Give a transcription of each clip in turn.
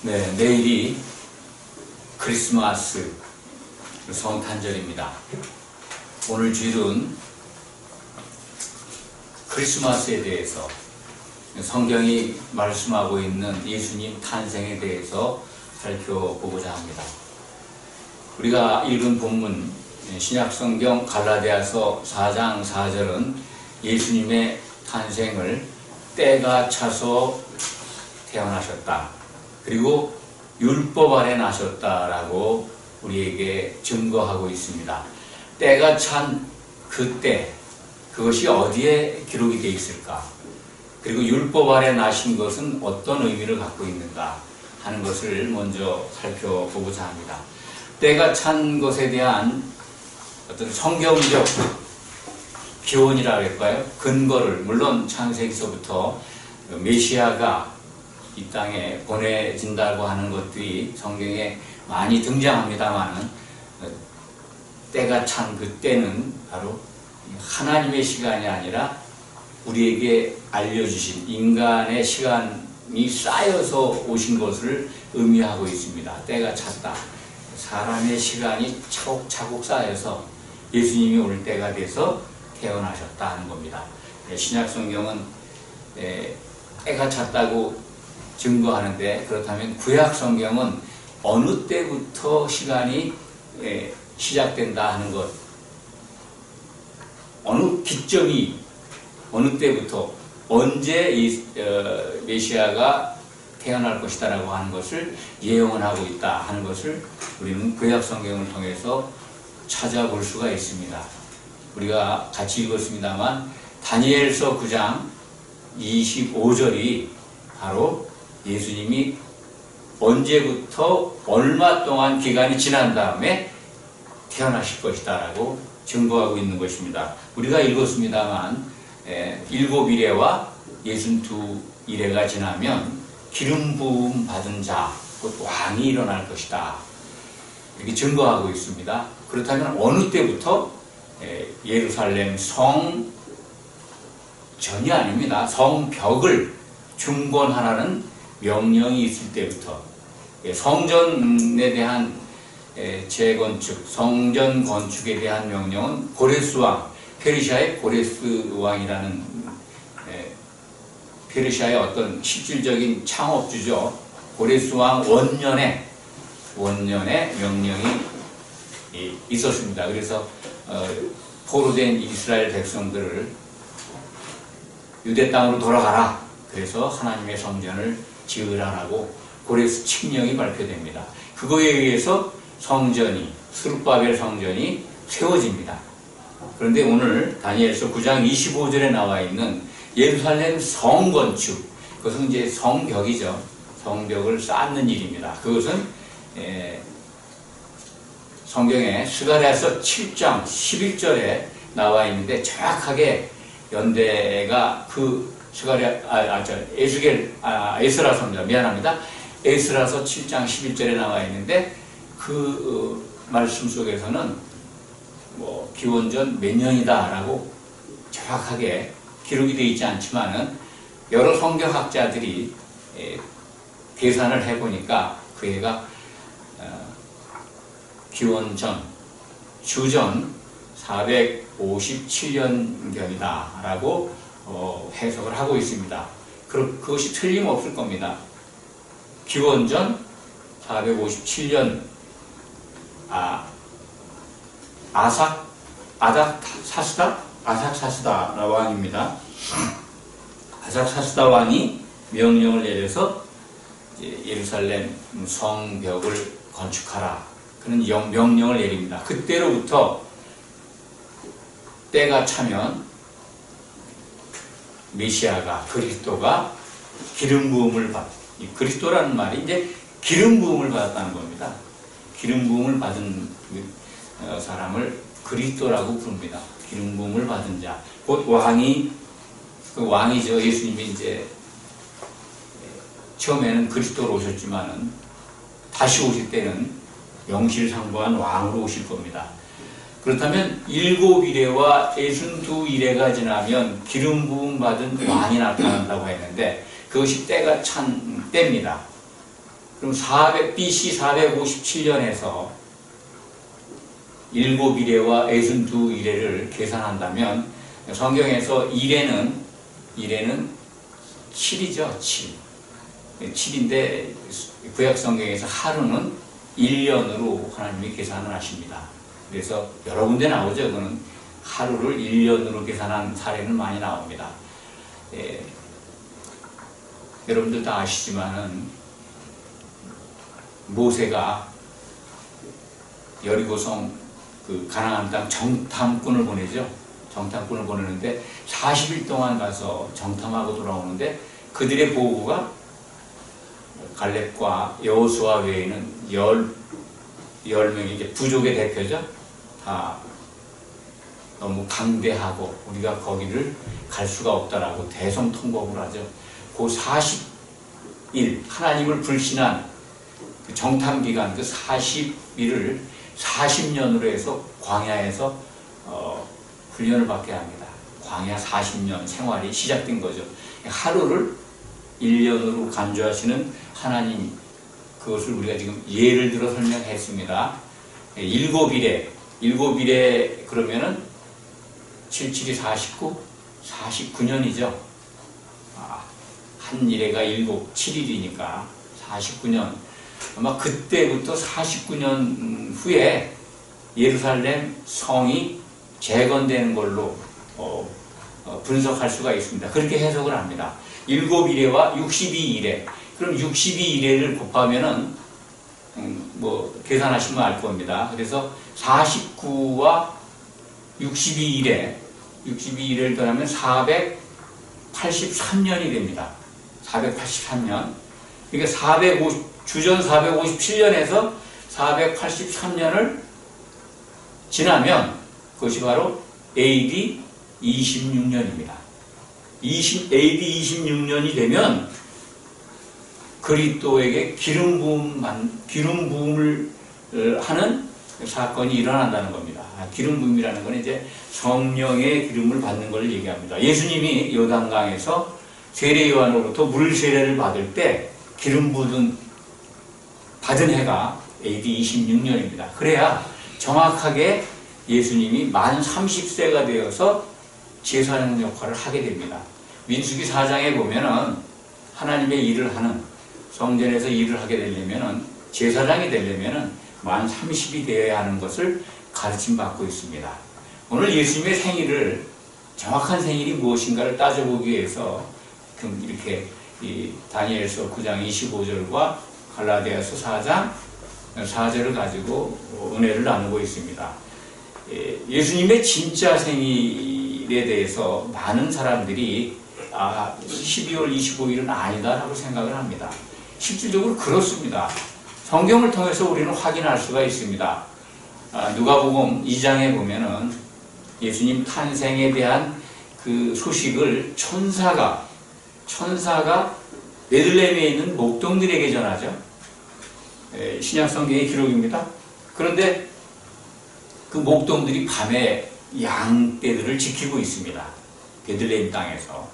네, 내일이 크리스마스 성탄절입니다. 오늘 주일은 크리스마스에 대해서 성경이 말씀하고 있는 예수님 탄생에 대해서 살펴보고자 합니다. 우리가 읽은 본문 신약성경 갈라디아서 4장 4절은 예수님의 탄생을 때가 차서 태어나셨다. 그리고 율법 아래 나셨다라고 우리에게 증거하고 있습니다. 때가 찬 그때, 그것이 어디에 기록이 되어 있을까? 그리고 율법 아래 나신 것은 어떤 의미를 갖고 있는가 하는 것을 먼저 살펴보고자 합니다. 때가 찬 것에 대한 어떤 성경적 기원이라 할까요? 근거를, 물론 창세기서부터 메시아가 이 땅에 보내진다고 하는 것들이 성경에 많이 등장합니다만은, 때가 찬 그때는 바로 하나님의 시간이 아니라 우리에게 알려주신 인간의 시간이 쌓여서 오신 것을 의미하고 있습니다. 때가 찼다. 사람의 시간이 차곡차곡 쌓여서 예수님이 올 때가 돼서 태어나셨다 하는 겁니다. 신약성경은 때가 찼다고 증거하는데, 그렇다면 구약성경은 어느 때부터 시간이 시작된다 하는 것, 어느 기점이 어느 때부터 언제 메시아가 태어날 것이다 라고 하는 것을 예언하고 있다 하는 것을 우리는 구약성경을 통해서 찾아볼 수가 있습니다. 우리가 같이 읽었습니다만 다니엘서 9장 25절이 바로 예수님이 언제부터 얼마 동안 기간이 지난 다음에 태어나실 것이다 라고 증거하고 있는 것입니다. 우리가 읽었습니다만 7이래와 62이래가 지나면 기름 부음 받은 자, 곧 왕이 일어날 것이다, 이렇게 증거하고 있습니다. 그렇다면 어느 때부터? 예루살렘 성전이 아닙니다. 성벽을 중건하라는 명령이 있을 때부터, 성전에 대한 재건축, 성전 건축에 대한 명령은 고레스 왕, 페르시아의 고레스 왕이라는 페르시아의 어떤 실질적인 창업주죠. 고레스 왕 원년에 명령이 있었습니다. 그래서 포로된 이스라엘 백성들을 유대 땅으로 돌아가라, 그래서 하나님의 성전을 지으라라고 고레스 칙령이 발표됩니다. 그거에 의해서 성전이, 스룹바벨 성전이 세워집니다. 그런데 오늘 다니엘서 9장 25절에 나와 있는 예루살렘 성건축, 그것은 이제 성벽이죠. 성벽을 쌓는 일입니다. 그것은 성경에 스가랴서 7장 11절에 나와 있는데, 정확하게 연대가 그 에스라서입니다. 미안합니다. 에스라서 7장 11절에 나와 있는데, 그 말씀 속에서는 기원전 몇 년이다 라고 정확하게 기록이 되어 있지 않지만은, 여러 성경학자들이 계산을 해보니까 그 해가 기원전 주전 457년경이다 라고 해석을 하고 있습니다. 그것이 틀림없을 겁니다. 기원전 457년 아삭사스다 왕입니다. 아삭사스다 왕이 명령을 내려서 예루살렘 성벽을 건축하라, 그런 명령을 내립니다. 그때로부터 때가 차면 메시아가, 그리스도가 기름 부음을 그리스도라는 말이 이제 기름 부음을 받았다는 겁니다. 기름 부음을 받은 사람을 그리스도라고 부릅니다. 기름 부음을 받은 자, 곧 왕이죠. 예수님이 이제 처음에는 그리스도로 오셨지만은 다시 오실 때는 명실상부한 왕으로 오실 겁니다. 그렇다면 7이래와 62이래가 지나면 기름 부음 받은 왕이 나타난다고 했는데, 그것이 때가 찬 때입니다. 그럼 BC 457년에서 7이레와 62이레를 계산한다면 성경에서 이레는 7이죠. 7. 7인데 구약 성경에서 하루는 1년으로 하나님이 계산을 하십니다. 그래서 여러 군데 나오죠. 그는 하루를 1년으로 계산한 사례는 많이 나옵니다. 여러분들 다 아시지만은 모세가 여리고성 그 가나안 땅 정탐꾼을 보내죠. 정탐꾼을 보내는데 40일 동안 가서 정탐하고 돌아오는데 그들의 보고가 갈렙과 여호수아 외에는 10명이 이제 부족의 대표죠. 다 너무 강대하고 우리가 거기를 갈 수가 없다라고 대성통곡을 하죠. 그 40일 하나님을 불신한 그 정탐기간 그 40일을 40년으로 해서 광야에서 훈련을 받게 합니다. 광야 40년 생활이 시작된 거죠. 하루를 1년으로 간주하시는 하나님, 그것을 우리가 지금 예를 들어 설명했습니다. 7일에 그러면은 77이 49, 49년이죠. 한 일에가 7일이니까 49년. 아마 그때부터 49년 후에 예루살렘 성이 재건되는 걸로 분석할 수가 있습니다. 그렇게 해석을 합니다. 7일에와 62일에. 그럼 62일에를 곱하면은 뭐 계산하시면 알 겁니다. 그래서 49와 62일을 더하면 483년이 됩니다. 483년. 그러니까 주전 457년에서 483년을 지나면 그것이 바로 AD 26년입니다. AD 26년이 되면 그리스도에게 기름 부음을 하는 사건이 일어난다는 겁니다. 기름 부음이라는 건 이제 성령의 기름을 받는 걸 얘기합니다. 예수님이 요단강에서 세례 요한으로부터 물 세례를 받을 때 기름 받은 해가 AD 26년입니다. 그래야 정확하게 예수님이 만 30세가 되어서 제사장 역할을 하게 됩니다. 민수기 4장에 보면은 하나님의 일을 하는 성전에서 일을 하게 되려면은 제사장이 되려면은 만 30이 되어야 하는 것을 가르침 받고 있습니다. 오늘 예수님의 생일을 정확한 생일이 무엇인가를 따져보기 위해서 이렇게 다니엘서 9장 25절과 갈라디아서 4장 4절을 가지고 은혜를 나누고 있습니다. 예수님의 진짜 생일에 대해서 많은 사람들이 12월 25일은 아니다라고 생각을 합니다. 실질적으로 그렇습니다. 성경을 통해서 우리는 확인할 수가 있습니다. 누가복음 2장에 보면은 예수님 탄생에 대한 그 소식을 천사가 베들레헴에 있는 목동들에게 전하죠. 신약 성경의 기록입니다. 그런데 그 목동들이 밤에 양떼들을 지키고 있습니다. 베들레헴 땅에서.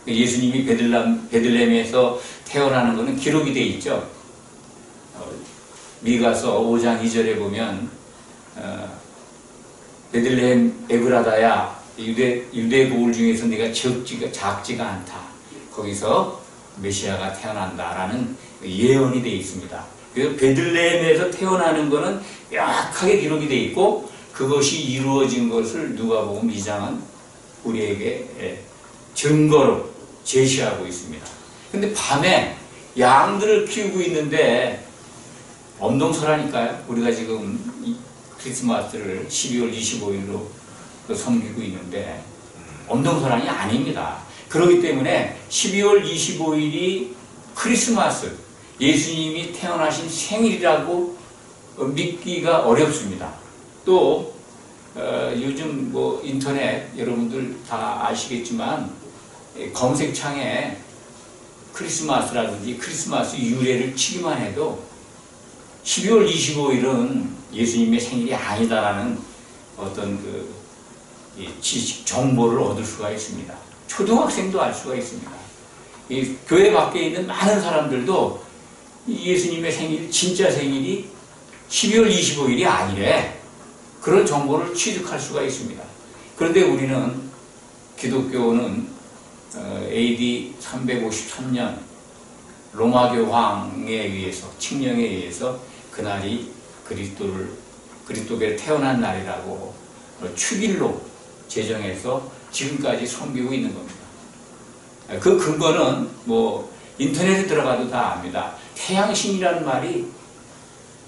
예수님이 베들레헴에서 태어나는 것은 기록이 되어 있죠. 미가서 5장 2절에 보면 베들레헴 에브라다야 유대 고을 중에서 네가 작지가 않다. 거기서 메시아가 태어난다라는 예언이 되어 있습니다. 그래서 베들레헴에서 태어나는 것은 명확하게 기록이 되어 있고 그것이 이루어진 것을 누가복음 2장은 우리에게 증거로 제시하고 있습니다. 근데 밤에 양들을 키우고 있는데 엄동설하니까요. 우리가 지금 크리스마스를 12월 25일로 섬기고 있는데 엄동설한이 아닙니다. 그렇기 때문에 12월 25일이 크리스마스, 예수님이 태어나신 생일이라고 믿기가 어렵습니다. 또 요즘 뭐 인터넷 여러분들 다 아시겠지만 검색창에 크리스마스라든지 크리스마스 유래를 치기만 해도 12월 25일은 예수님의 생일이 아니다라는 어떤 그 지식 정보를 얻을 수가 있습니다. 초등학생도 알 수가 있습니다. 이 교회 밖에 있는 많은 사람들도 예수님의 생일, 진짜 생일이 12월 25일이 아니래. 그런 정보를 취득할 수가 있습니다. 그런데 우리는, 기독교는 AD 353년 로마교 황에 의해서, 칙령에 의해서 그날이 그리스도께 태어난 날이라고 축일로 제정해서 지금까지 섬기고 있는 겁니다. 그 근거는 인터넷에 들어가도 다 압니다. 태양신이라는 말이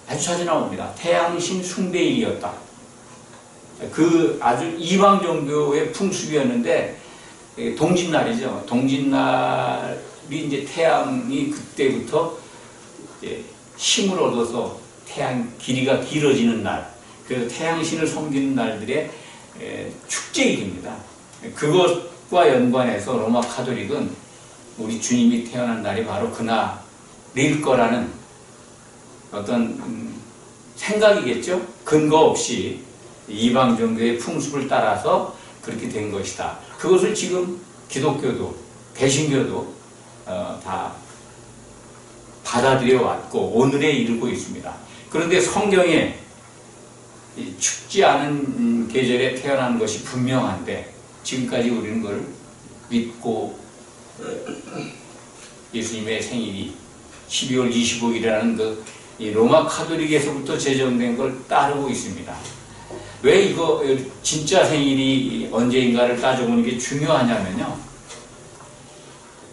아주 자주 나옵니다. 태양신 숭배일이었다. 그 아주 이방 종교의 풍습이었는데, 동짓날이죠. 동짓날이 이제 태양이 그때부터 이제 힘을 얻어서 태양 길이가 길어지는 날, 그래서 태양신을 섬기는 날들의 축제일입니다. 그것과 연관해서 로마 카톨릭은 우리 주님이 태어난 날이 바로 그날일 거라는 어떤 생각이겠죠. 근거 없이 이방 종교의 풍습을 따라서 그렇게 된 것이다. 그것을 지금 기독교도 개신교도 다 받아들여 왔고 오늘에 이르고 있습니다. 그런데 성경에 춥지 않은 계절에 태어난 것이 분명한데 지금까지 우리는 그걸 믿고 예수님의 생일이 12월 25일이라는 이 로마 카톨릭에서부터 제정된 걸 따르고 있습니다. 왜 이거 진짜 생일이 언제인가를 따져보는 게 중요하냐면요.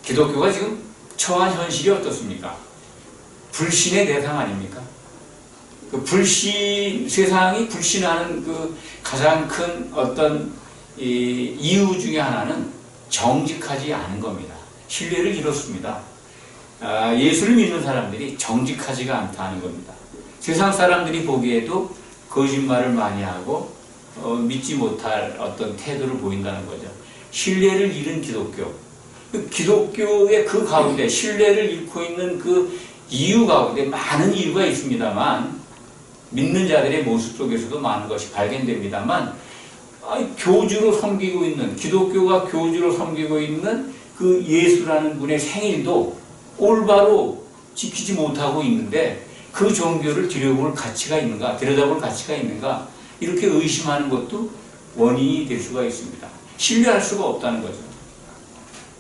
기독교가 지금 처한 현실이 어떻습니까? 불신의 대상 아닙니까? 세상이 불신하는 가장 큰 어떤 이유 중에 하나는 정직하지 않은 겁니다. 신뢰를 잃었습니다. 예수를 믿는 사람들이 정직하지가 않다는 겁니다. 세상 사람들이 보기에도 거짓말을 많이 하고 믿지 못할 어떤 태도를 보인다는 거죠. 신뢰를 잃은 기독교. 기독교의 그 가운데 신뢰를 잃고 있는 그 이유 가운데 많은 이유가 있습니다만, 믿는 자들의 모습 속에서도 많은 것이 발견됩니다만, 교주로 섬기고 있는, 기독교가 교주로 섬기고 있는 그 예수라는 분의 생일도 올바로 지키지 못하고 있는데 그 종교를 들여다볼 가치가 있는가, 이렇게 의심하는 것도 원인이 될 수가 있습니다. 신뢰할 수가 없다는 거죠.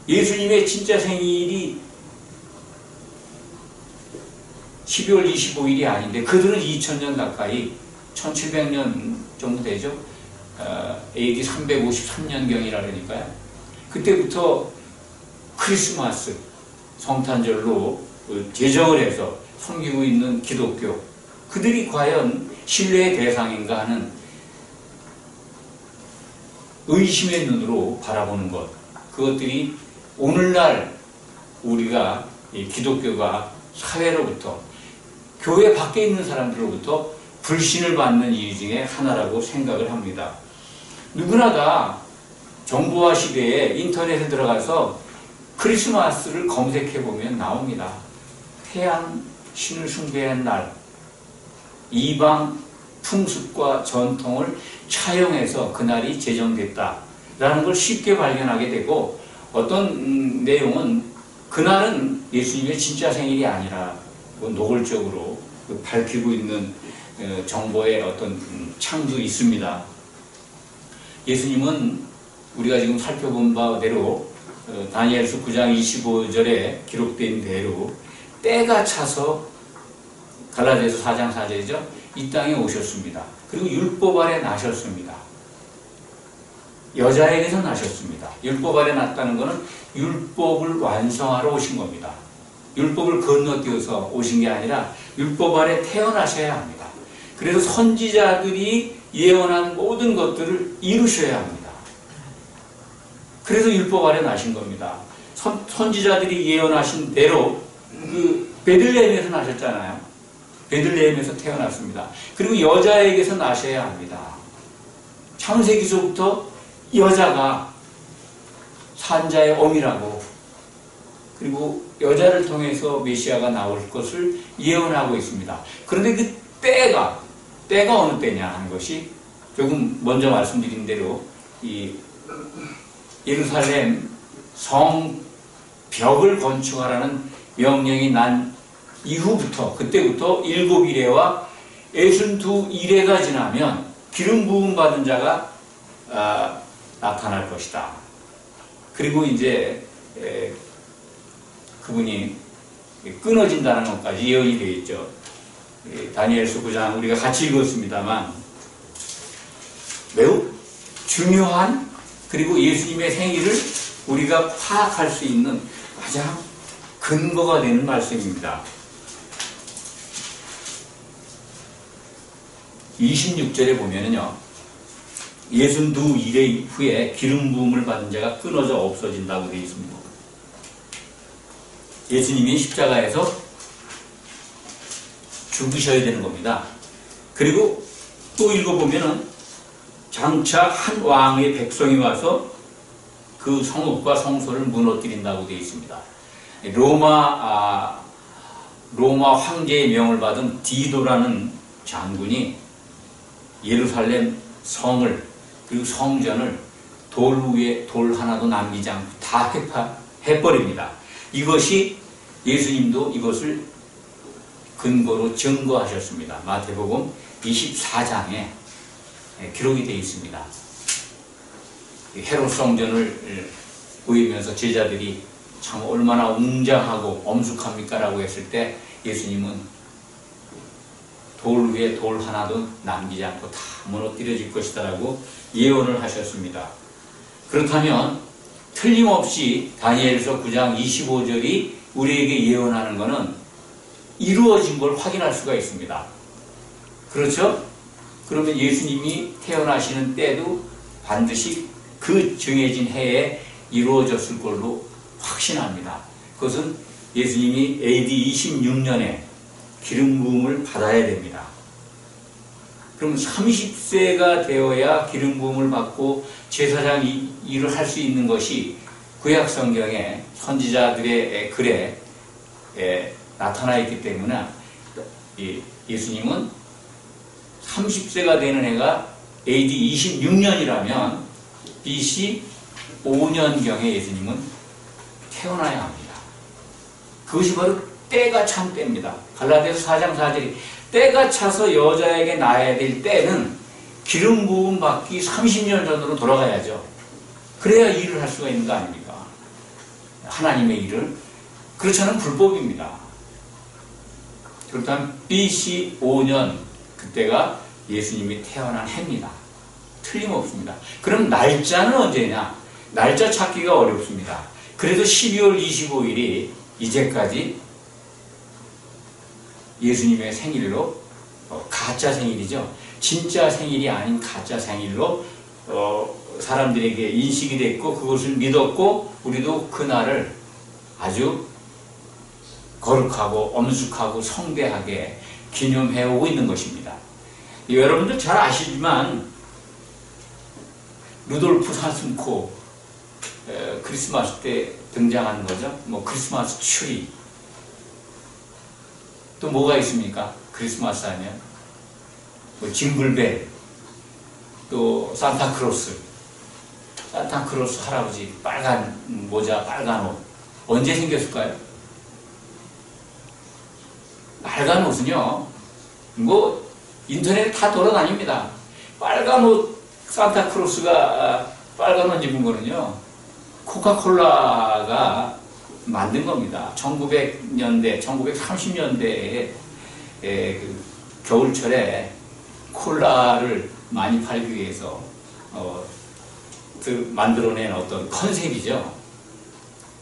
예수님의 진짜 생일이 12월 25일이 아닌데 그들은 2000년 가까이 1700년 정도 되죠. AD 353년경이라 그러니까요. 그때부터 크리스마스 성탄절로 제정을 해서 섬기고 있는 기독교, 그들이 과연 신뢰의 대상인가 하는 의심의 눈으로 바라보는 것, 그것들이 오늘날 우리가 기독교가 사회로부터, 교회 밖에 있는 사람들로부터 불신을 받는 이유 중에 하나라고 생각을 합니다. 누구나 다 정보화 시대에 인터넷에 들어가서 크리스마스를 검색해보면 나옵니다. 태양 신을 숭배한 날, 이방 풍습과 전통을 차용해서 그날이 제정됐다라는 걸 쉽게 발견하게 되고, 어떤 내용은 그날은 예수님의 진짜 생일이 아니라 노골적으로 밝히고 있는 정보의 어떤 창도 있습니다. 예수님은 우리가 지금 살펴본 바대로 다니엘서 9장 25절에 기록된 대로 때가 차서, 갈라디아서 4장 4절이죠. 이 땅에 오셨습니다. 그리고 율법 아래 나셨습니다. 여자에게서 나셨습니다. 율법 아래 났다는 것은 율법을 완성하러 오신 겁니다. 율법을 건너뛰어서 오신 게 아니라 율법 아래 태어나셔야 합니다. 그래서 선지자들이 예언한 모든 것들을 이루셔야 합니다. 그래서 율법 아래 나신 겁니다. 선지자들이 예언하신 대로 베들레헴에서 나셨잖아요. 베들레헴에서 태어났습니다. 그리고 여자에게서 나셔야 합니다. 창세기서부터 여자가 산자의 어미라고, 그리고 여자를 통해서 메시아가 나올 것을 예언하고 있습니다. 그런데 그 때가 어느 때냐 하는 것이, 조금 먼저 말씀드린 대로 이 예루살렘 성벽을 건축하라는 명령이 난 이후부터, 그때부터 7일에와 62일에가 지나면 기름 부음 받은 자가 나타날 것이다. 그리고 이제 그분이 끊어진다는 것까지 예언이 되어 있죠. 다니엘서 9장 우리가 같이 읽었습니다만 매우 중요한, 그리고 예수님의 생일을 우리가 파악할 수 있는 가장 근거가 되는 말씀입니다. 26절에 보면은요, 62일의 후에 기름 부음을 받은 자가 끊어져 없어진다고 되어 있습니다. 예수님이 십자가에서 죽으셔야 되는 겁니다. 그리고 또 읽어보면은 장차 한 왕의 백성이 와서 그 성읍과 성소를 무너뜨린다고 되어 있습니다. 로마 황제의 명을 받은 디도라는 장군이 예루살렘 성을, 그리고 성전을 돌 위에 돌 하나도 남기지 않고 다 해버립니다. 이것이 예수님도 이것을 근거로 증거하셨습니다. 마태복음 24장에 기록이 되어 있습니다. 헤롯 성전을 보이면서 제자들이 참 얼마나 웅장하고 엄숙합니까? 라고 했을 때 예수님은 돌 위에 돌 하나도 남기지 않고 다 무너뜨려질 것이다 라고 예언을 하셨습니다. 그렇다면 틀림없이 다니엘서 9장 25절이 우리에게 예언하는 것은 이루어진 걸 확인할 수가 있습니다. 그렇죠? 그러면 예수님이 태어나시는 때도 반드시 그 정해진 해에 이루어졌을 걸로 확신합니다. 그것은 예수님이 AD 26년에 기름 부음을 받아야 됩니다. 그럼 30세가 되어야 기름 부음을 받고 제사장 일을 할 수 있는 것이 구약 성경의 선지자들의 글에 나타나 있기 때문에 예수님은 30세가 되는 해가 AD 26년이라면 BC 5년경에 예수님은 태어나야 합니다. 그것이 바로 때가 찬 때입니다. 갈라디아서 4장 4절이 때가 차서 여자에게 낳아야 될 때는 기름 부음 받기 30년 전으로 돌아가야죠. 그래야 일을 할 수가 있는 거 아닙니까? 하나님의 일을. 그렇지 않으면 불법입니다. 그렇다면 BC 5년, 그때가 예수님이 태어난 해입니다. 틀림없습니다. 그럼 날짜는 언제냐? 날짜 찾기가 어렵습니다. 그래도 12월 25일이 이제까지 예수님의 생일로, 가짜 생일이죠. 진짜 생일이 아닌 가짜 생일로 사람들에게 인식이 됐고 그것을 믿었고 우리도 그날을 아주 거룩하고 엄숙하고 성대하게 기념해오고 있는 것입니다. 여러분들 잘 아시지만 루돌프 사슴코 크리스마스 때 등장하는 거죠. 뭐 크리스마스 추리. 또 뭐가 있습니까? 크리스마스 하면 뭐 징글벨, 또 산타크로스 할아버지 빨간 모자, 빨간 옷. 언제 생겼을까요? 빨간 옷은요, 뭐 인터넷에 다 돌아다닙니다. 빨간 옷 산타크로스가 빨간 옷 입은 거는요, 코카콜라가 만든 겁니다. 1900년대, 1930년대에 그 겨울철에 콜라를 많이 팔기 위해서 만들어낸 어떤 컨셉이죠.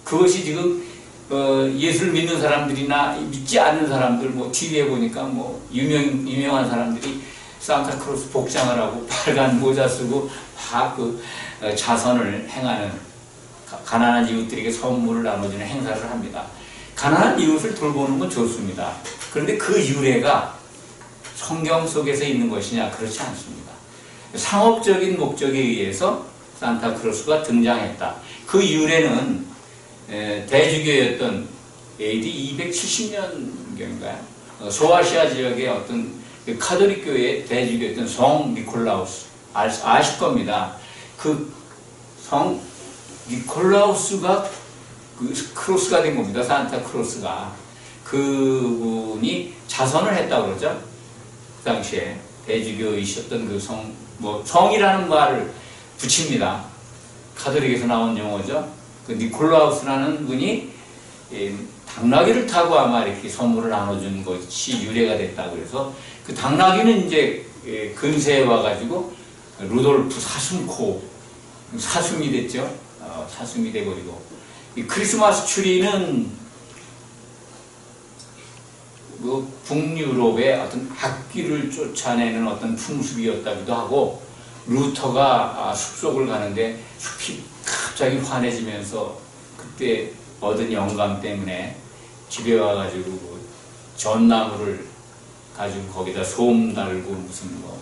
그것이 지금 예수를 믿는 사람들이나 믿지 않는 사람들, 뭐 TV에 보니까 뭐 유명한 사람들이 산타크로스 복장을 하고 빨간 모자 쓰고 다 그 자선을 행하는, 가난한 이웃들에게 선물을 나눠주는 행사를 합니다. 가난한 이웃을 돌보는 건 좋습니다. 그런데 그 유래가 성경 속에서 있는 것이냐? 그렇지 않습니다. 상업적인 목적에 의해서 산타크로스가 등장했다. 그 유래는 대주교였던 AD 270년경인가요? 소아시아 지역의 어떤 카톨릭 교회의 대주교였던 성 니콜라우스, 아실 겁니다. 그 성 니콜라우스가 그 크로스가 된 겁니다. 산타크로스가. 그분이 자선을 했다고 그러죠. 그 당시에 대주교이셨던 그 성이라는 말을 붙입니다. 가톨릭에서 나온 용어죠. 그 니콜라우스라는 분이 당나귀를 타고 아마 이렇게 선물을 나눠준 것이 유래가 됐다고 해서 그 당나귀는 이제 근세에 와가지고 루돌프 사슴이 됐죠. 사슴이 돼버리고 이 크리스마스 추리는 그 북유럽의 어떤 악귀를 쫓아내는 어떤 풍습이었다기도 하고 루터가 숲속을 가는데 숲이 갑자기 환해지면서 그때 얻은 영감 때문에 집에 와가지고 뭐 전나무를 가지고 거기다 솜 달고 무슨 뭐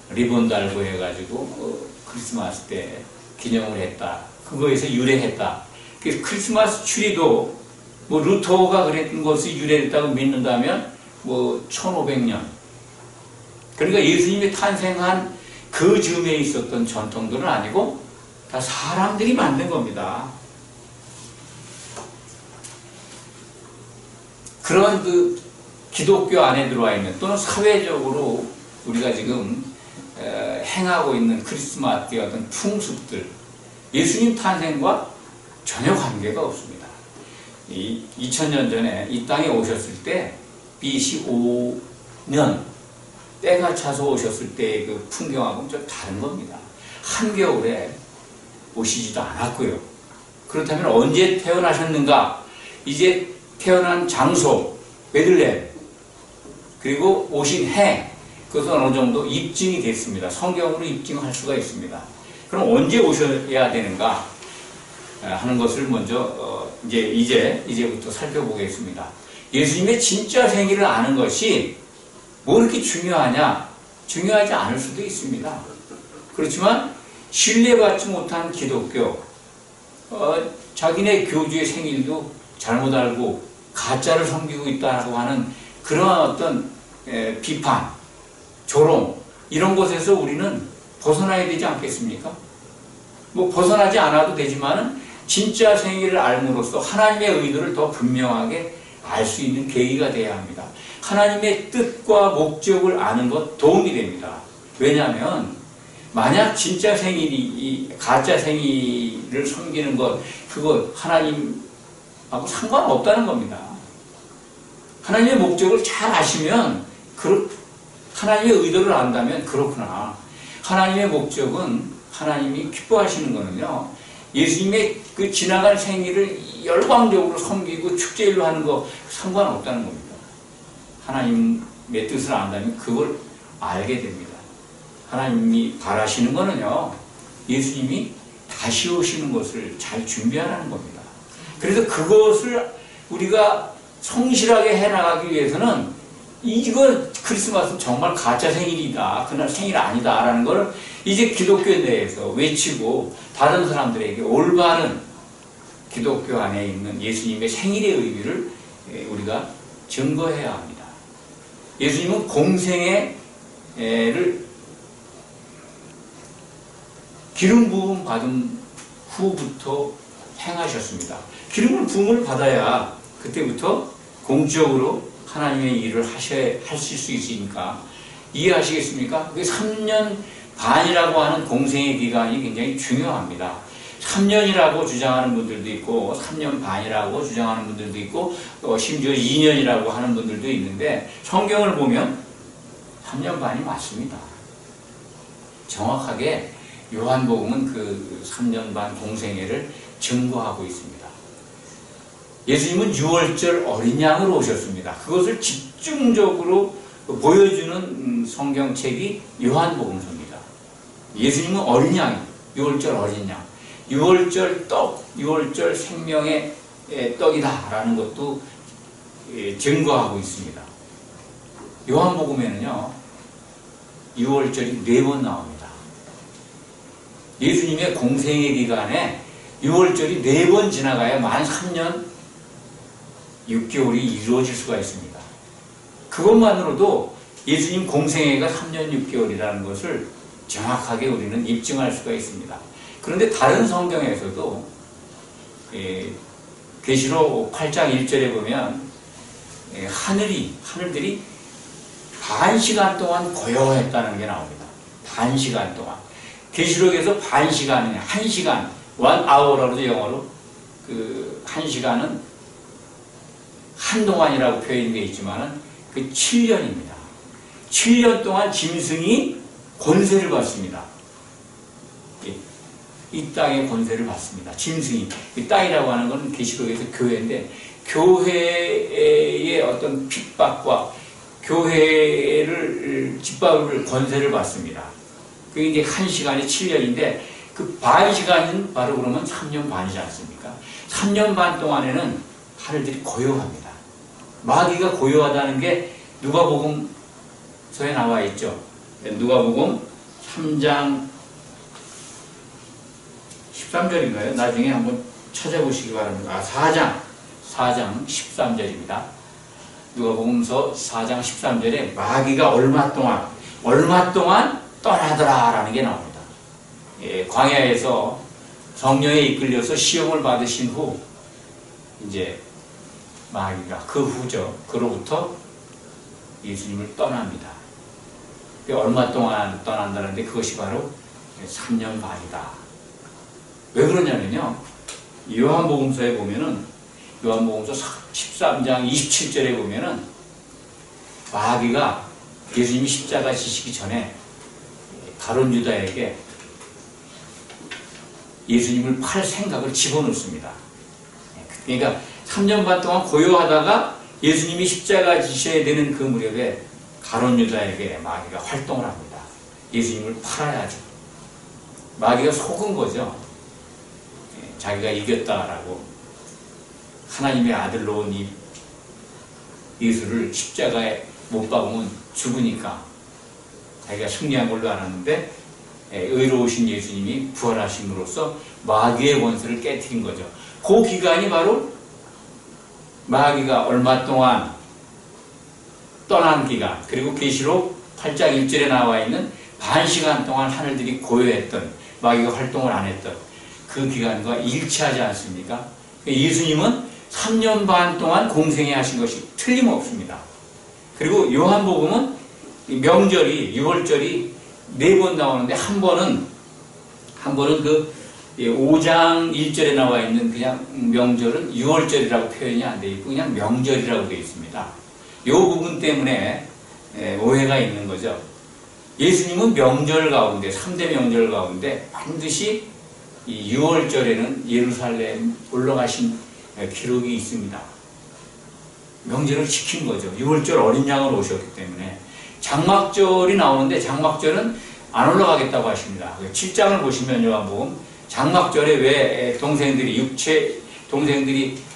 리본 달고 해가지고 크리스마스 때 기념을 했다. 그거에서 유래했다. 그래서 크리스마스 추리도 뭐 루터가 그랬던 것이 유래했다고 믿는다면 뭐 1500년. 그러니까 예수님이 탄생한 그 즈음에 있었던 전통들은 아니고 다 사람들이 만든 겁니다. 그런 그 기독교 안에 들어와 있는 또는 사회적으로 우리가 지금 행하고 있는 크리스마스의 어떤 풍습들, 예수님 탄생과 전혀 관계가 없습니다. 2000년 전에 이 땅에 오셨을 때 BC 5년 때가 차서 오셨을 때의 그 풍경하고는 좀 다른 겁니다. 한겨울에 오시지도 않았고요. 그렇다면 언제 태어나셨는가? 이제 태어난 장소, 베들레헴, 그리고 오신 해, 그것은 어느 정도 입증이 됐습니다. 성경으로 입증할 수가 있습니다. 그럼 언제 오셔야 되는가 하는 것을 먼저 이제부터 살펴보겠습니다. 예수님의 진짜 생일을 아는 것이 뭐 이렇게 중요하냐? 중요하지 않을 수도 있습니다. 그렇지만 신뢰받지 못한 기독교, 자기네 교주의 생일도 잘못 알고 가짜를 섬기고 있다고 하는 그런 어떤 비판, 조롱, 이런 것에서 우리는 벗어나야 되지 않겠습니까? 뭐 벗어나지 않아도 되지만은 진짜 생일을 알므로써 하나님의 의도를 더 분명하게 알 수 있는 계기가 되어야 합니다. 하나님의 뜻과 목적을 아는 것 도움이 됩니다. 왜냐하면 만약 진짜 생일이 가짜 생일을 섬기는 것, 그거 하나님하고 상관없다는 겁니다. 하나님의 목적을 잘 아시면 하나님의 의도를 안다면 그렇구나. 하나님의 목적은 하나님이 기뻐하시는 거는요, 예수님의 그 지나간 생일을 열광적으로 섬기고 축제일로 하는 거 상관없다는 겁니다. 하나님의 뜻을 안다면 그걸 알게 됩니다. 하나님이 바라시는 거는요, 예수님이 다시 오시는 것을 잘 준비하라는 겁니다. 그래서 그것을 우리가 성실하게 해나가기 위해서는 이거 크리스마스는 정말 가짜 생일이다, 그날 생일 아니다 라는 걸 이제 기독교 내에서 외치고 다른 사람들에게 올바른 기독교 안에 있는 예수님의 생일의 의미를 우리가 증거해야 합니다. 예수님은 공생애를 기름 부음 받은 후부터 행하셨습니다. 기름을 부음을 받아야 그때부터 공적으로 하나님의 일을 하실 수 있으니까 이해하시겠습니까? 그게 3년 반이라고 하는 공생의 기간이 굉장히 중요합니다. 3년이라고 주장하는 분들도 있고 3년 반이라고 주장하는 분들도 있고 심지어 2년이라고 하는 분들도 있는데 성경을 보면 3년 반이 맞습니다. 정확하게 요한복음은 그 3년 반 공생애를 증거하고 있습니다. 예수님은 6월절 어린 양으로 오셨습니다. 그것을 집중적으로 보여주는 성경책이 요한복음서입니다. 예수님은 어린 양, 6월절 어린 양, 6월절 떡, 6월절 생명의 떡이다 라는 것도 증거하고 있습니다. 요한복음에는요 6월절이 4번 나옵니다. 예수님의 공생의 기간에 6월절이 4번 지나가야 만 3년 6개월이 이루어질 수가 있습니다. 그것만으로도 예수님 공생애가 3년 6개월이라는 것을 정확하게 우리는 입증할 수가 있습니다. 그런데 다른 성경에서도 계시록 8장 1절에 보면 하늘들이 반 시간 동안 고요했다는 게 나옵니다. 반 시간 동안. 계시록에서 반 시간이냐, 1시간, 1hour라고도 영어로 그 1시간은 한동안이라고 표현되어 있지만은 그 7년입니다. 7년 동안 짐승이 권세를 받습니다. 이 땅의 권세를 받습니다. 짐승이. 이 땅이라고 하는 것은 계시록에서 교회인데, 교회의 어떤 핍박과 교회를 짓밟을 권세를 받습니다. 그게 이제 1시간이 7년인데, 그 반 시간은 바로 그러면 3년 반이지 않습니까? 3년 반 동안에는 하늘들이 고요합니다. 마귀가 고요하다는 게 누가복음서에 나와 있죠. 누가복음 3장 13절인가요? 나중에 한번 찾아보시기 바랍니다. 4장 13절입니다. 누가복음서 4장 13절에 마귀가 얼마 동안 떠나더라 라는 게 나옵니다. 광야에서 성령에 이끌려서 시험을 받으신 후 이제 마귀가 그로부터 예수님을 떠납니다. 얼마 동안 떠난다는데 그것이 바로 3년 반이다. 왜 그러냐면요, 요한복음서에 보면은, 요한복음서 13장 27절에 보면은 마귀가 예수님이 십자가 지시기 전에 가룟 유다에게 예수님을 팔 생각을 집어넣습니다. 그러니까 3년 반 동안 고요하다가 예수님이 십자가 지셔야 되는 그 무렵에 가룟 유다에게 마귀가 활동을 합니다. 예수님을 팔아야죠. 마귀가 속은 거죠. 자기가 이겼다라고. 하나님의 아들로 온 이 예수를 십자가에 못 박으면 죽으니까 자기가 승리한 걸로 알았는데, 의로우신 예수님이 부활하심으로써 마귀의 권세를 깨트린 거죠. 그 기간이 바로 마귀가 얼마 동안 떠난 기간, 그리고 계시록 8장 1절에 나와 있는 반 시간 동안 하늘들이 고요했던, 마귀가 활동을 안 했던 그 기간과 일치하지 않습니까? 예수님은 3년 반 동안 공생애 하신 것이 틀림없습니다. 그리고 요한복음은 명절이, 6월절이 4번 나오는데, 한 번은 그 5장 1절에 나와 있는 그냥 명절은 6월절이라고 표현이 안 되어 있고 그냥 명절이라고 되어 있습니다. 이 부분 때문에 오해가 있는 거죠. 예수님은 명절 가운데, 3대 명절 가운데 반드시 이 6월절에는 예루살렘 올라가신 기록이 있습니다. 명절을 지킨 거죠. 6월절 어린 양으로 오셨기 때문에. 장막절이 나오는데 장막절은 안 올라가겠다고 하십니다. 7장을 보시면 요한복음, 장막절에 왜 동생들이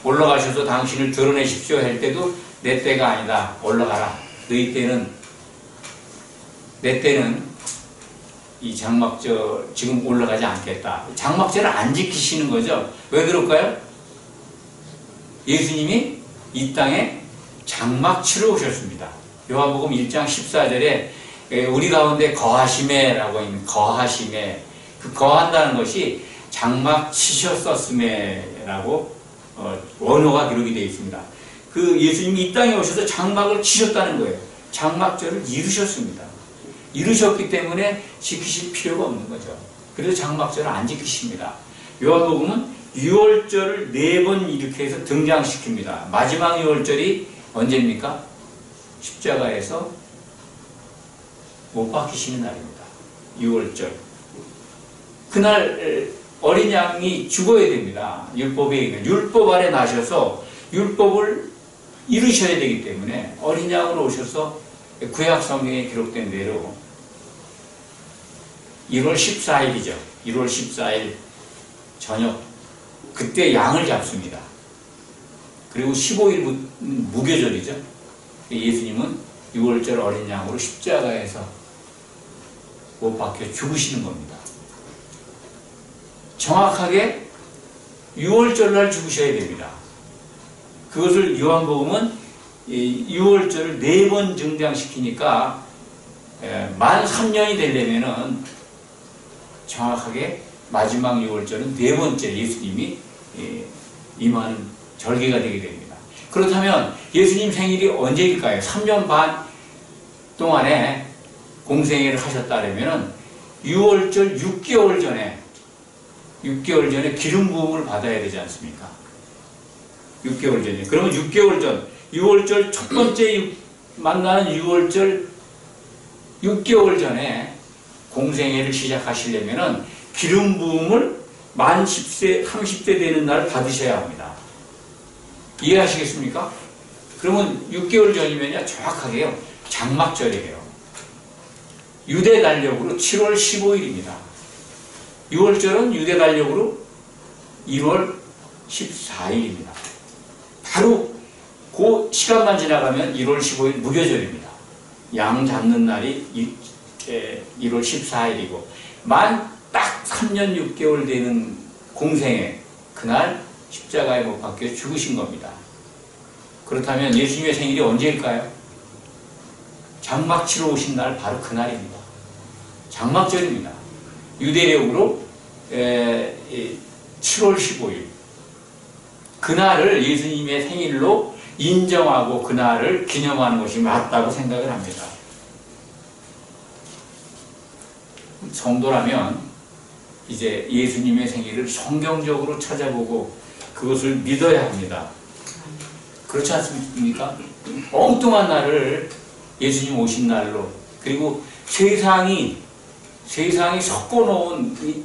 올라가셔서 당신을 드러내십시오 할 때도 내 때가 아니다, 올라가라, 내 때는 이 장막절 지금 올라가지 않겠다. 장막절을 안 지키시는 거죠. 왜 그럴까요? 예수님이 이 땅에 장막 치러 오셨습니다. 요한복음 1장 14절에 우리 가운데 거하심에라고 있는 거하심에, 그 거한다는 것이 장막 치셨었음에라고 원어가 기록이 되어 있습니다. 그 예수님이 이 땅에 오셔서 장막을 치셨다는 거예요. 장막절을 이루셨습니다. 이루셨기 때문에 지키실 필요가 없는 거죠. 그래서 장막절을 안 지키십니다. 요한복음은 6월절을 4번 이렇게 해서 등장시킵니다. 마지막 6월절이 언제입니까? 십자가에서 못 박히시는 날입니다. 6월절. 그날 어린 양이 죽어야 됩니다. 율법 아래 나셔서 율법을 이루셔야 되기 때문에 어린 양으로 오셔서 구약 성경에 기록된 대로 1월 14일이죠. 1월 14일 저녁, 그때 양을 잡습니다. 그리고 15일 무교절이죠. 예수님은 6월절 어린 양으로 십자가에서 못 박혀 죽으시는 겁니다. 정확하게 6월절 날 죽으셔야 됩니다. 그것을 요한복음은 6월절을 4번 증장시키니까 만 3년이 되려면은 정확하게 마지막 6월절은 4번째 예수님이 임하는 절기가 되게 됩니다. 그렇다면 예수님 생일이 언제일까요? 3년 반 동안에 공생애를 하셨다면 6월절 6개월 전에 기름 부음을 받아야 되지 않습니까? 6개월 전에. 그러면 6개월 전, 6월절 첫 번째 만나는 6월절 6개월 전에 공생애를 시작하시려면 기름 부음을 만 10세, 30대 되는 날 받으셔야 합니다. 이해하시겠습니까? 그러면 6개월 전이면요, 정확하게요, 장막절이에요. 유대 달력으로 7월 15일입니다. 6월절은 유대 달력으로 1월 14일입니다. 바로 그 시간만 지나가면 1월 15일 무교절입니다. 양 잡는 날이 1월 14일이고 만 딱 3년 6개월 되는 공생애, 그날 십자가에 못 박혀 죽으신 겁니다. 그렇다면 예수님의 생일이 언제일까요? 장막 치러 오신 날 바로 그날입니다. 장막절입니다. 유대력으로 7월 15일 그날을 예수님의 생일로 인정하고 그날을 기념하는 것이 맞다고 생각을 합니다. 성도라면 이제 예수님의 생일을 성경적으로 찾아보고 그것을 믿어야 합니다. 그렇지 않습니까? 엉뚱한 날을 예수님 오신 날로, 그리고 세상이 섞어놓은 이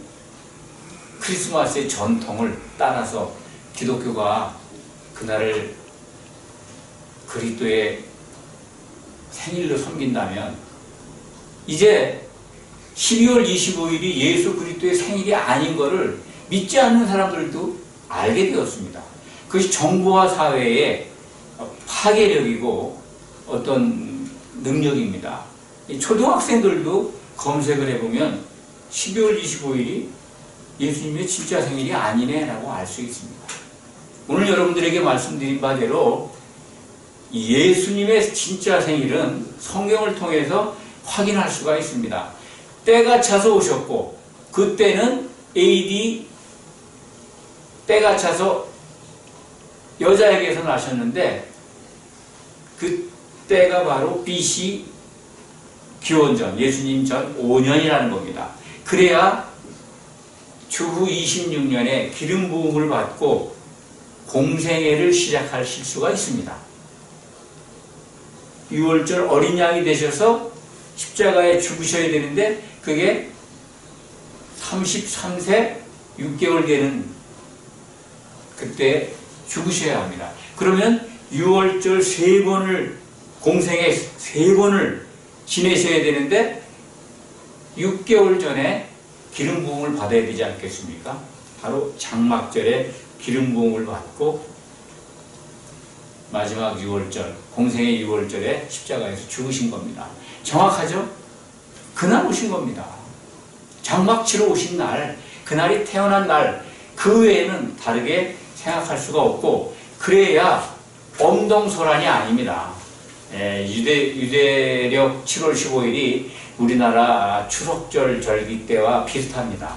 크리스마스의 전통을 따라서 기독교가 그날을 그리스도의 생일로 섬긴다면 이제 12월 25일이 예수 그리스도의 생일이 아닌 것을 믿지 않는 사람들도 알게 되었습니다. 그것이 정부와 사회의 파괴력이고 어떤 능력입니다. 초등학생들도 검색을 해보면 12월 25일이 예수님의 진짜 생일이 아니네 라고 알 수 있습니다. 오늘 여러분들에게 말씀드린 바대로 예수님의 진짜 생일은 성경을 통해서 확인할 수가 있습니다. 때가 차서 오셨고 그때는 AD 때가 차서 여자에게서 나셨는데 그 때가 바로 BC 기원전, 예수님 전 5년이라는 겁니다. 그래야 주후 26년에 기름 부음을 받고 공생애를 시작하실 수가 있습니다. 6월절 어린 양이 되셔서 십자가에 죽으셔야 되는데 그게 33세 6개월 되는 그때 죽으셔야 합니다. 그러면 6월절 3번을 공생애 3번을 지내셔야 되는데 6개월 전에 기름 부음을 받아야 되지 않겠습니까? 바로 장막절에 기름 부음을 받고 마지막 6월절, 공생의 6월절에 십자가에서 죽으신 겁니다. 정확하죠? 그날 오신 겁니다. 장막 치러 오신 날, 그날이 태어난 날, 그 외에는 다르게 생각할 수가 없고, 그래야 엄동설한이 아닙니다. 유대력 7월 15일이 우리나라 추석절 절기 때와 비슷합니다.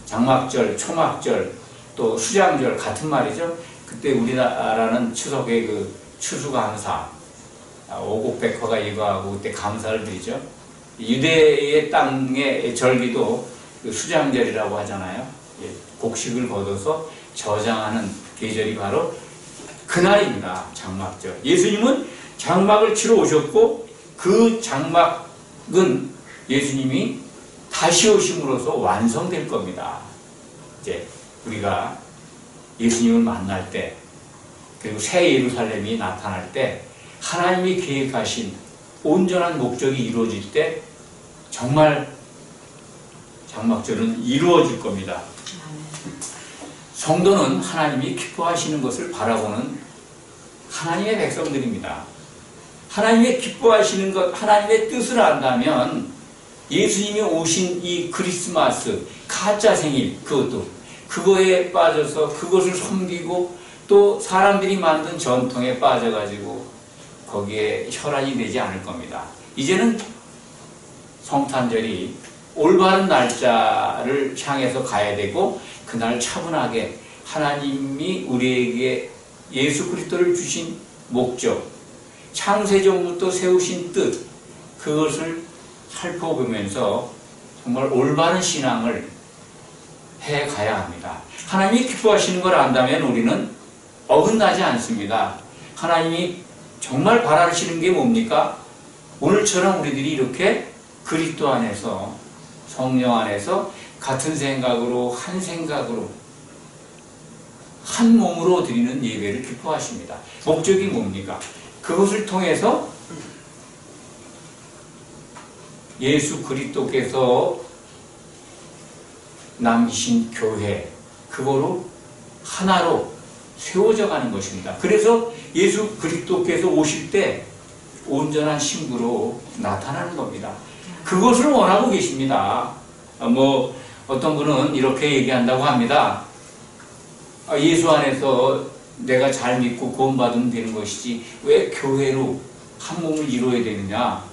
장막절, 초막절, 또 수장절 같은 말이죠. 그때 우리나라는 추석에 그 추수감사, 오곡백화가 이거하고 그때 감사를 드리죠. 유대의 땅의 절기도 그 수장절이라고 하잖아요. 곡식을 거둬서 저장하는 계절이 바로 그날입니다. 장막절. 예수님은 장막을 치러 오셨고 그 장막은 예수님이 다시 오심으로써 완성될 겁니다. 이제 우리가 예수님을 만날 때, 그리고 새 예루살렘이 나타날 때 하나님이 계획하신 온전한 목적이 이루어질 때 정말 장막절은 이루어질 겁니다. 성도는 하나님이 기뻐하시는 것을 바라보는 하나님의 백성들입니다. 하나님의 기뻐하시는 것, 하나님의 뜻을 안다면 예수님이 오신 이 크리스마스, 가짜 생일, 그거에 빠져서 그것을 섬기고 또 사람들이 만든 전통에 빠져가지고 거기에 혈안이 되지 않을 겁니다. 이제는 성탄절이 올바른 날짜를 향해서 가야 되고 그날 차분하게 하나님이 우리에게 예수 그리스도를 주신 목적, 창세전부터 세우신 뜻, 그것을 살펴보면서 정말 올바른 신앙을 해가야 합니다. 하나님이 기뻐하시는 걸 안다면 우리는 어긋나지 않습니다. 하나님이 정말 바라시는 게 뭡니까? 오늘처럼 우리들이 이렇게 그리스도 안에서, 성령 안에서 같은 생각으로, 한 생각으로, 한 몸으로 드리는 예배를 기뻐하십니다. 목적이 뭡니까? 그것을 통해서 예수 그리스도께서 남기신 교회, 그거로 하나로 세워져 가는 것입니다. 그래서 예수 그리스도께서 오실 때 온전한 신부로 나타나는 겁니다. 그것을 원하고 계십니다. 어떤 분은 이렇게 얘기한다고 합니다. 예수 안에서 내가 잘 믿고 구원받으면 되는 것이지 왜 교회로 한 몸을 이루어야 되느냐,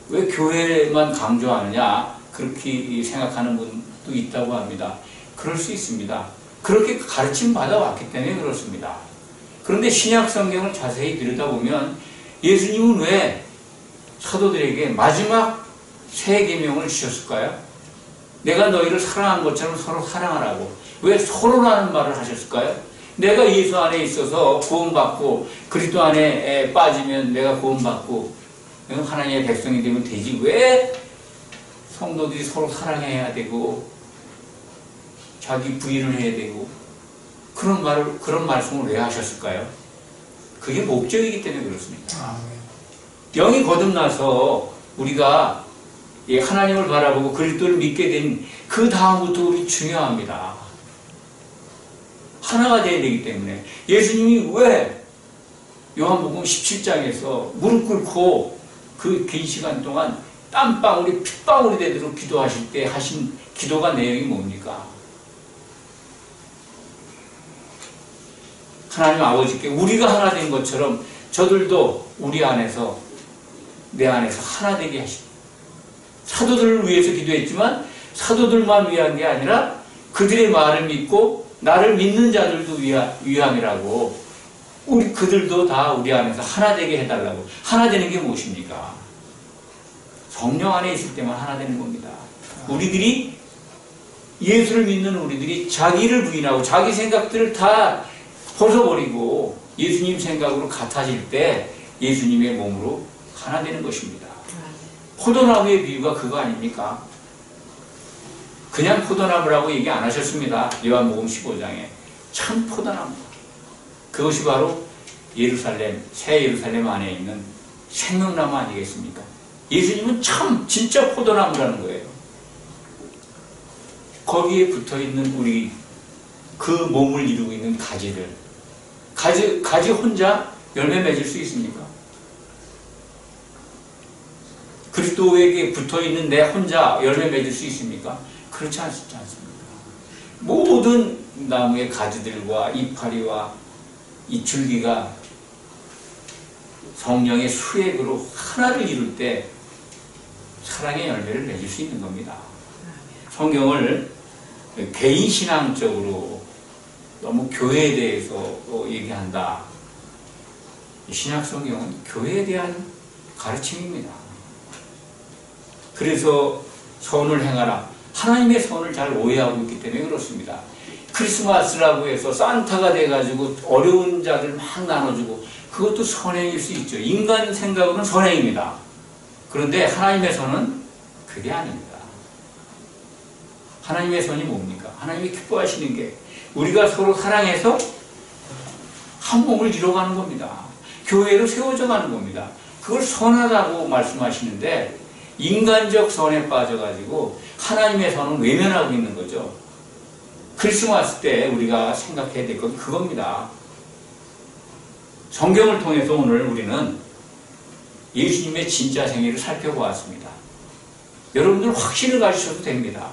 왜 교회만 강조하느냐, 그렇게 생각하는 분도 있다고 합니다. 그럴 수 있습니다. 그렇게 가르침 받아왔기 때문에 그렇습니다. 그런데 신약 성경을 자세히 들여다보면 예수님은 왜 사도들에게 마지막 세 계명을 주셨을까요? 내가 너희를 사랑한 것처럼 서로 사랑하라고. 왜 서로라는 말을 하셨을까요? 내가 예수 안에 있어서 구원받고 그리스도 안에 빠지면 내가 구원받고 하나님의 백성이 되면 되지, 왜 성도들이 서로 사랑해야 되고 자기 부인을 해야 되고 그런 말씀을 왜 하셨을까요? 그게 목적이기 때문에 그렇습니다. 영이 거듭나서 우리가 하나님을 바라보고 그리스도를 믿게 된 그 다음부터 우리 중요합니다. 하나가 되어야 되기 때문에 예수님이 왜 요한복음 17장에서 무릎 꿇고 그 긴 시간 동안 땀방울이 핏방울이 되도록 기도하실 때 하신 기도가 내용이 뭡니까? 하나님 아버지께 우리가 하나 된 것처럼 저들도 우리 안에서, 내 안에서 하나 되게 하시고, 사도들을 위해서 기도했지만 사도들만 위한 게 아니라 그들의 말을 믿고 나를 믿는 자들도 위함이라고, 우리 그들도 다 우리 안에서 하나 되게 해달라고. 하나 되는 게 무엇입니까? 성령 안에 있을 때만 하나 되는 겁니다. 우리들이, 예수를 믿는 우리들이 자기를 부인하고 자기 생각들을 다 벗어버리고 예수님 생각으로 같아질 때 예수님의 몸으로 하나 되는 것입니다. 포도나무의 비유가 그거 아닙니까? 그냥 포도나무라고 얘기 안 하셨습니다. 요한복음 15장에 참 포도나무, 그것이 바로 예루살렘, 새 예루살렘 안에 있는 생명나무 아니겠습니까? 예수님은 참 진짜 포도나무라는 거예요. 거기에 붙어있는 우리, 그 몸을 이루고 있는 가지들, 가지 혼자 열매 맺을 수 있습니까? 그리스도에게 붙어있는 내 혼자 열매 맺을 수 있습니까? 그렇지 않습니다. 모든 나무의 가지들과 이파리와 이 줄기가 성령의 수액으로 하나를 이룰 때 사랑의 열매를 맺을 수 있는 겁니다. 성경을 개인신앙적으로 너무 교회에 대해서 얘기한다. 신약성경은 교회에 대한 가르침입니다. 그래서 선을 행하라. 하나님의 선을 잘 오해하고 있기 때문에 그렇습니다. 크리스마스라고 해서 산타가 돼가지고 어려운 자들 막 나눠주고, 그것도 선행일 수 있죠. 인간 생각으로는 선행입니다. 그런데 하나님의 선은 그게 아닙니다. 하나님의 선이 뭡니까? 하나님이 기뻐하시는 게 우리가 서로 사랑해서 한 몸을 이뤄가는 겁니다. 교회로 세워져 가는 겁니다. 그걸 선하다고 말씀하시는데 인간적 선에 빠져가지고 하나님의 선은 외면하고 있는 거죠. 크리스마스 때 우리가 생각해야 될 건 그겁니다. 성경을 통해서 오늘 우리는 예수님의 진짜 생애를 살펴보았습니다. 여러분들 확신을 가지셔도 됩니다.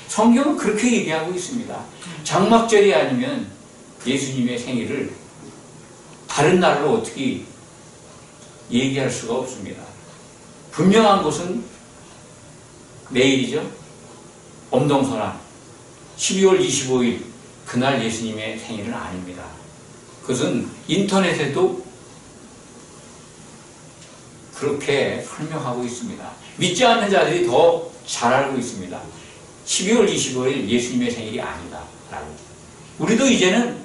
성경은 그렇게 얘기하고 있습니다. 장막절이 아니면 예수님의 생일을 다른 날로 어떻게 얘기할 수가 없습니다. 분명한 것은 내일이죠. 엄동설한 12월 25일, 그날 예수님의 생일은 아닙니다. 그것은 인터넷에도 그렇게 설명하고 있습니다. 믿지 않는 자들이 더 잘 알고 있습니다. 12월 25일 예수님의 생일이 아니다 라고. 우리도 이제는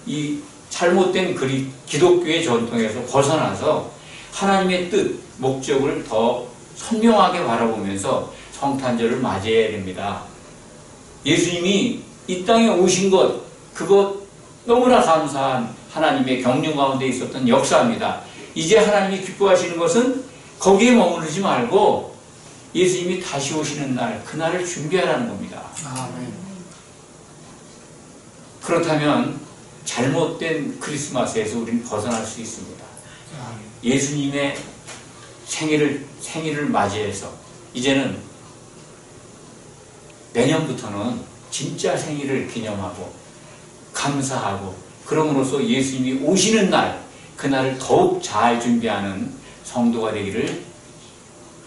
이 잘못된 기독교의 전통에서 벗어나서 하나님의 뜻, 목적을 더 선명하게 바라보면서 성탄절을 맞이해야 됩니다. 예수님이 이 땅에 오신 것, 그것 너무나 감사한 하나님의 경륜 가운데 있었던 역사입니다. 이제 하나님이 기뻐하시는 것은 거기에 머무르지 말고 예수님이 다시 오시는 날, 그날을 준비하라는 겁니다. 아멘. 그렇다면 잘못된 크리스마스에서 우리는 벗어날 수 있습니다. 예수님의 생일을 맞이해서 이제는 내년부터는 진짜 생일을 기념하고 감사하고 그럼으로써 예수님이 오시는 날, 그날을 더욱 잘 준비하는 성도가 되기를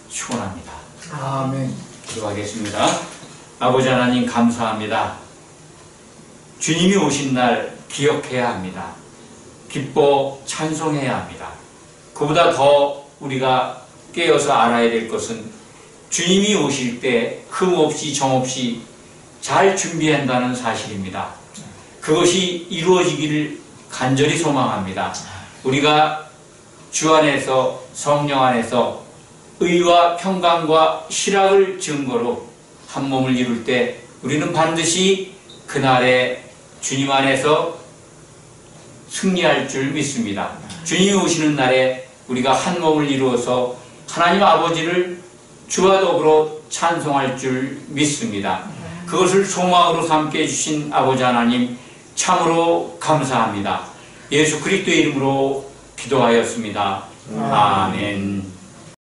축원합니다. 아멘. 기도하겠습니다. 아버지 하나님 감사합니다. 주님이 오신 날 기억해야 합니다. 기뻐 찬송해야 합니다. 그보다 더 우리가 깨어서 알아야 될 것은 주님이 오실 때 흠없이 정없이 잘 준비한다는 사실입니다. 그것이 이루어지기를 간절히 소망합니다. 우리가 주 안에서 성령 안에서 의와 평강과 희락을 증거로 한 몸을 이룰 때 우리는 반드시 그날에 주님 안에서 승리할 줄 믿습니다. 주님이 오시는 날에 우리가 한 몸을 이루어서 하나님 아버지를 주와 더불어 찬송할 줄 믿습니다. 그것을 소망으로 삼게 해주신 아버지 하나님 참으로 감사합니다. 예수 그리스도의 이름으로 기도하였습니다. 아멘.